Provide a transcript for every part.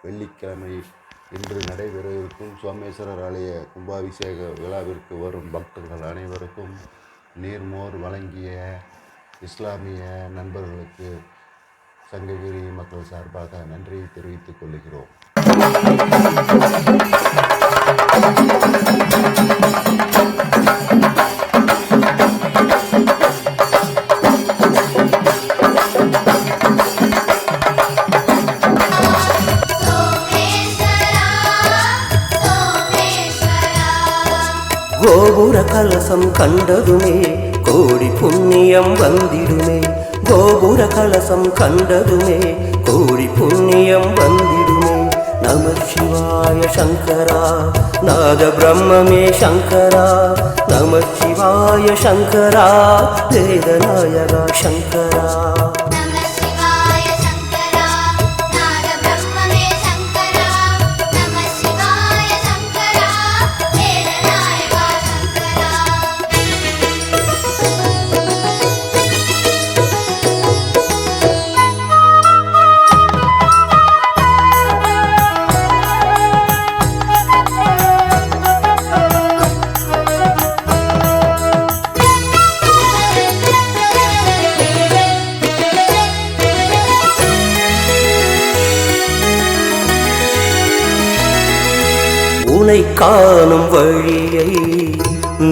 வெள்ளிக்கிழமை இன்று நடைபெறவிருக்கும் சோமேஸ்வரர் ஆலய கும்பாபிஷேக விழாவிற்கு வரும் பக்தர்கள் அனைவருக்கும் நீர்மோர் வழங்கிய இஸ்லாமிய நண்பர்களுக்கு சங்ககிரி மக்கள் சார்பாக நன்றியை தெரிவித்துக் கொள்கிறோம். கோபுர கலசம் கண்டதுமே கோடி புண்ணியம் வந்திடுமே. கோபுர கலசம் கண்டதுமே கோடி புண்ணியம் வந்திடுமே. நம சிவாய சங்கரா நாத பிரம்மே சங்கரா. நம சிவாய சங்கரா வேதநாயகா சங்கரா. உனை காணும் வழியை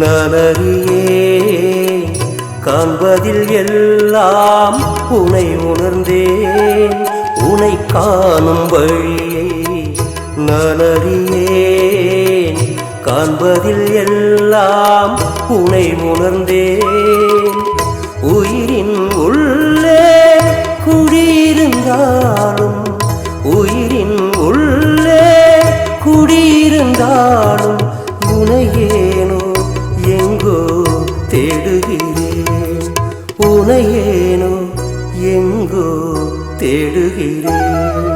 நனறியேன், காண்பதில் எல்லாம் உனை உணர்ந்தேன். உனை காணும் வழியை நனறியேன், காண்பதில் எல்லாம் உனை உணர்ந்தேன். உயிரின் உள்ளே குடியிருந்தாலும், உயிரின் உள்ளே குடியிருந்தாலும் உனையேனோ எங்கோ தேடுகிறேன். உனையேனோ எங்கோ தேடுகிறேன்.